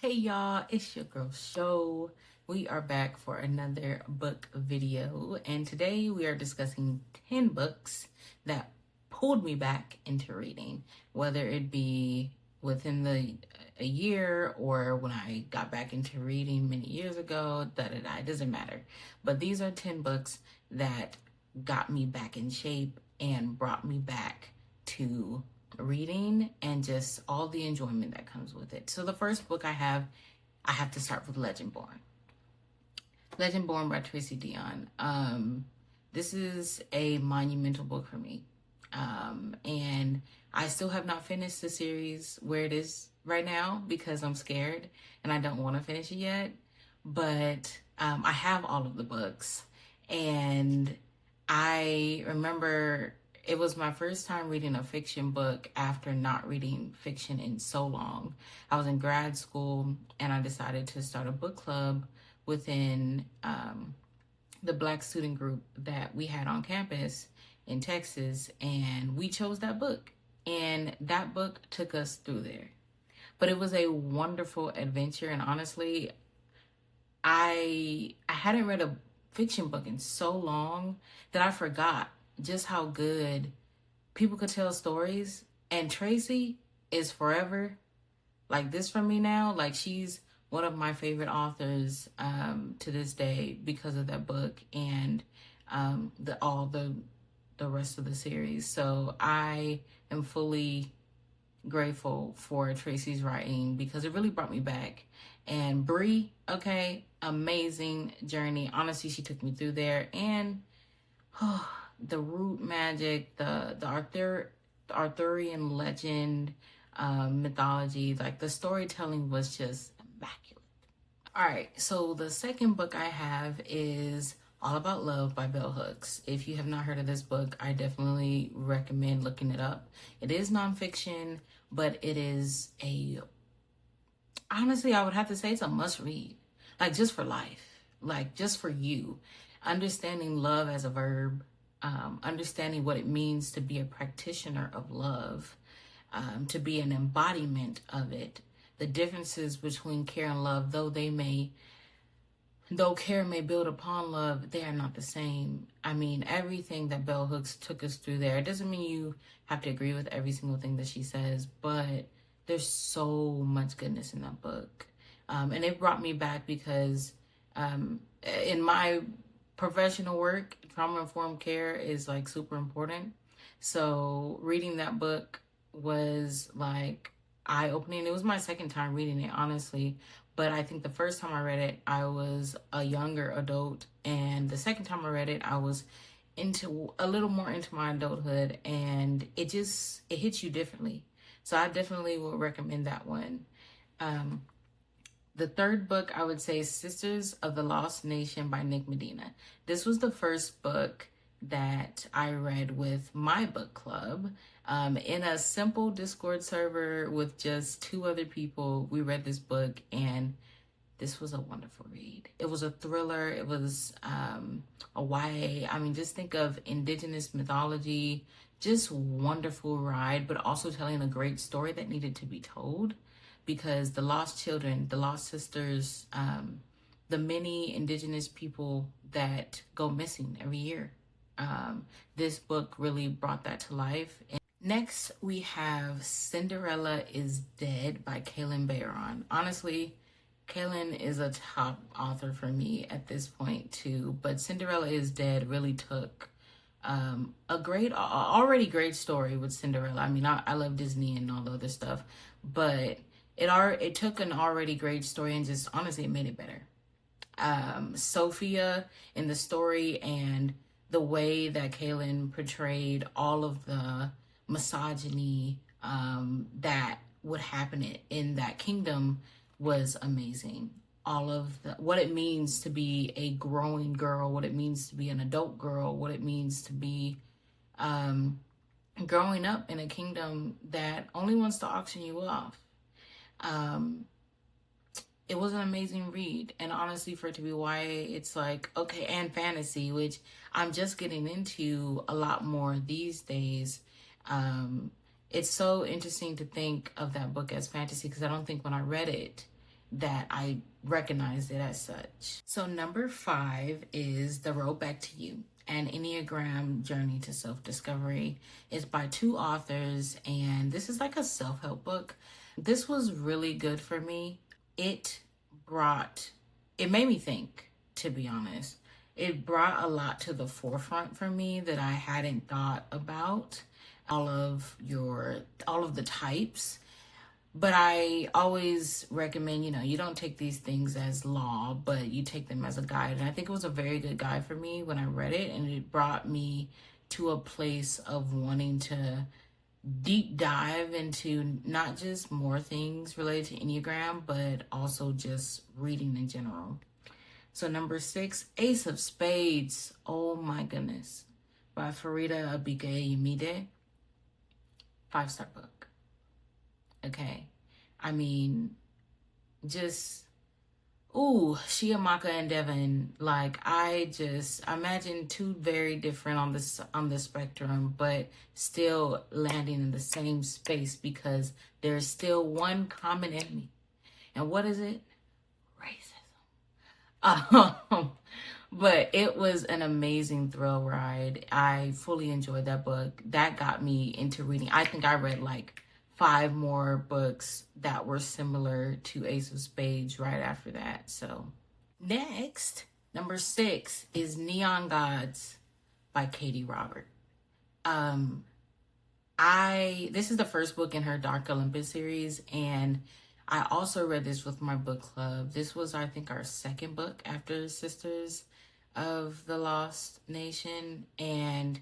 Hey y'all, it's your girl Show. We are back for another book video, and today we are discussing 10 books that pulled me back into reading, whether it be within a year or when I got back into reading many years ago. It doesn't matter. But these are 10 books that got me back in shape and brought me back to reading and just all the enjoyment that comes with it. So the first book I have to start with Legendborn. Legendborn by Tracy Deonn. This is a monumental book for me. And I still have not finished the series where it is right now because I'm scared and I don't want to finish it yet. But I have all of the books, and I remember it was my first time reading a fiction book after not reading fiction in so long. I was in grad school and I decided to start a book club within the Black student group that we had on campus in Texas, and we chose that book. And that book took us through there. But it was a wonderful adventure, and honestly, I hadn't read a fiction book in so long that I forgot just how good people could tell stories. And Tracy is forever like this for me now. Like, she's one of my favorite authors to this day because of that book and the rest of the series. So I am fully grateful for Tracy's writing because it really brought me back. And Bree, okay, amazing journey. Honestly, she took me through there. And the root magic, the Arthurian legend, mythology, like the storytelling was just immaculate. All right, so the second book I have is All About Love by Bell Hooks. If you have not heard of this book, I definitely recommend looking it up. It is nonfiction, but it is honestly, I would have to say it's a must read, like just for life, like just for you. Understanding love as a verb, understanding what it means to be a practitioner of love, to be an embodiment of it, the differences between care and love, though care may build upon love, they are not the same. I mean, everything that Bell Hooks took us through there, it doesn't mean you have to agree with every single thing that she says, but there's so much goodness in that book. And it brought me back because in my professional work, trauma-informed care is like super important. So reading that book was like eye-opening. It was my second time reading it, honestly. But I think the first time I read it, I was a younger adult. And the second time I read it, I was a little more into my adulthood. And it hits you differently. So I definitely would recommend that one. The third book I would say is Sisters of the Lost Nation by Nick Medina. This was the first book that I read with my book club. In a simple Discord server with just 2 other people, we read this book, and this was a wonderful read. It was a thriller. It was a YA. I mean, just think of indigenous mythology, just wonderful ride, but also telling a great story that needed to be told, because the lost children, the lost sisters, the many indigenous people that go missing every year. This book really brought that to life. And next, we have Cinderella is Dead by Kaylin Bayron. Honestly, Kaylin is a top author for me at this point too, but Cinderella is Dead really took already great story with Cinderella. I mean, I love Disney and all the other stuff, but it took an already great story and just honestly it made it better. Sophia in the story and the way that Kaylin portrayed all of the misogyny that would happen in that kingdom was amazing. All of what it means to be a growing girl, what it means to be an adult girl, what it means to be growing up in a kingdom that only wants to auction you off. It was an amazing read, and honestly, for it to be YA, it's like, okay, and fantasy, which I'm just getting into a lot more these days. It's so interesting to think of that book as fantasy, because I don't think when I read it that I recognized it as such. So number 5 is The Road Back to You, an Enneagram Journey to Self-Discovery. It's by 2 authors, and this is like a self-help book. This was really good for me. It made me think, to be honest. It brought a lot to the forefront for me that I hadn't thought about, all of the types. But I always recommend, you don't take these things as law, but you take them as a guide. And I think it was a very good guide for me when I read it, and it brought me to a place of wanting to deep dive into not just more things related to Enneagram, but also just reading in general. So number 6, Ace of Spades. Oh my goodness. By Farida Abigayimide. 5-star book. Okay. I mean, just, Shiamaka and Devin, like, I imagine 2 very different on the spectrum, but still landing in the same space because there's still one common enemy. And what is it? Racism. But it was an amazing thrill ride. I fully enjoyed that book. That got me into reading. I think I read like 5 more books that were similar to Ace of Spades right after that. So next, number 6 is Neon Gods by Katie Robert. This is the first book in her Dark Olympus series, and I also read this with my book club. This was, I think, our 2nd book after Sisters of the Lost Nation, and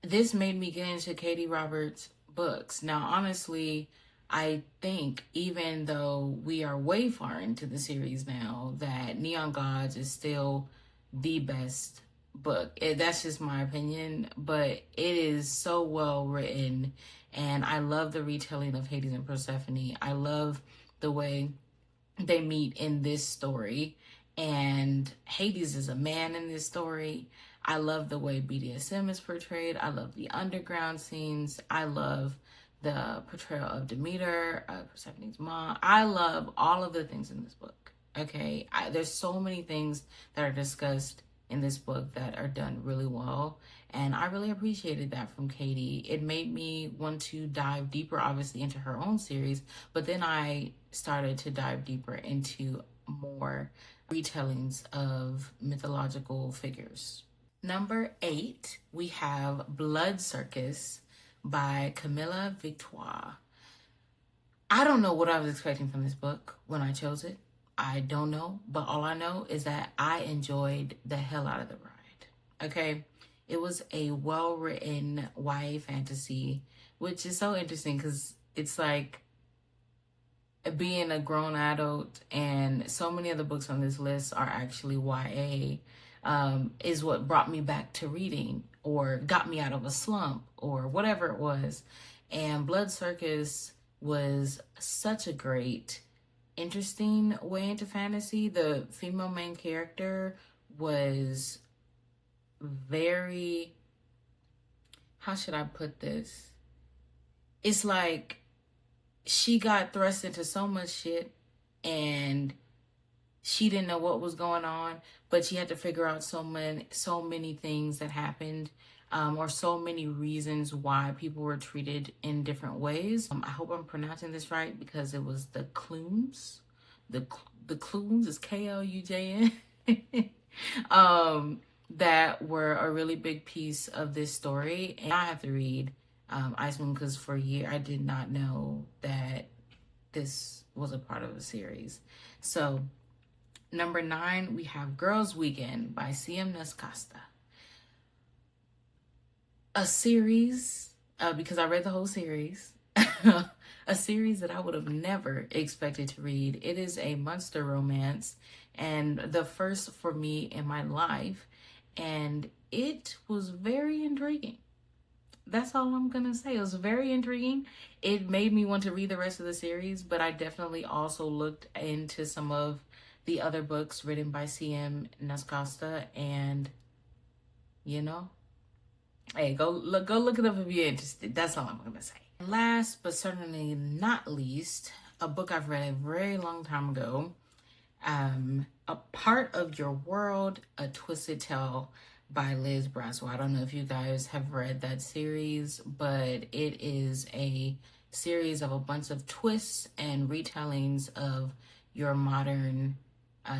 this made me get into Katie Roberts' books. Now, honestly, I think even though we are way far into the series now, that Neon Gods is still the best book. That's just my opinion, but it is so well written, and I love the retelling of Hades and Persephone. I love the way they meet in this story, and Hades is a man in this story. I love the way BDSM is portrayed. I love the underground scenes. I love the portrayal of Demeter, Persephone's mom. I love all of the things in this book, okay? There's so many things that are discussed in this book that are done really well, and I really appreciated that from Katie. It made me want to dive deeper, obviously, into her own series, but then I started to dive deeper into more retellings of mythological figures. Number 8, we have Blood Circus by Camilla Victoire. I don't know what I was expecting from this book when I chose it. I don't know, but all I know is that I enjoyed the hell out of the ride, okay? It was a well-written YA fantasy, which is so interesting because it's like being a grown adult, and so many of the books on this list are actually YA, is what brought me back to reading or got me out of a slump or whatever it was. And Blood Circus was such a great, interesting way into fantasy. The female main character was very, how should I put this? It's like she got thrust into so much shit and she didn't know what was going on, but she had to figure out so many things that happened, or so many reasons why people were treated in different ways. I hope I'm pronouncing this right because it was the Clunes. The Clunes is Klujn. That were a really big piece of this story. And I have to read Iceman because for a year I did not know that this was a part of a series. So number 9, we have Girls Weekend by C.M. Nascasta. A series, because I read the whole series, a series that I would have never expected to read. It is a monster romance and the first for me in my life. And it was very intriguing. That's all I'm going to say. It was very intriguing. It made me want to read the rest of the series, but I definitely also looked into some of the other books written by C.M. Nascasta, and, you know, hey, go look it up if you're interested. That's all I'm going to say. Last but certainly not least, a book I've read a very long time ago. A Part of Your World, A Twisted Tale by Liz Braswell. I don't know if you guys have read that series, but it is a series of a bunch of twists and retellings of your modern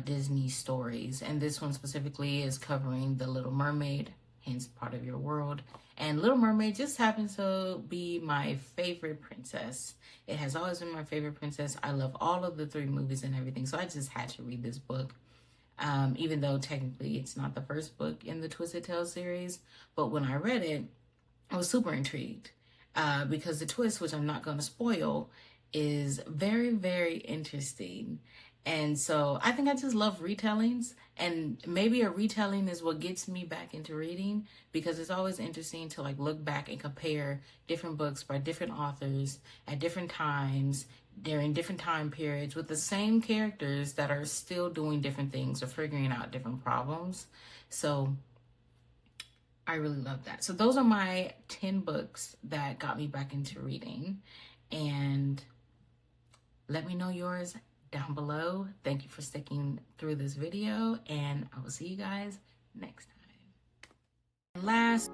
Disney stories. And this one specifically is covering The Little Mermaid, hence Part of Your World. And Little Mermaid just happens to be my favorite princess. It has always been my favorite princess. I love all of the 3 movies and everything. So I just had to read this book. Even though technically it's not the first book in the Twisted Tales series. But when I read it, I was super intrigued. Because the twist, which I'm not going to spoil, is very, very interesting. And so I think I just love retellings, and maybe a retelling is what gets me back into reading, because it's always interesting to like look back and compare different books by different authors at different times during different time periods with the same characters that are still doing different things or figuring out different problems. So I really love that. So those are my 10 books that got me back into reading, and let me know yours down below. Thank you for sticking through this video, and I will see you guys next time. And last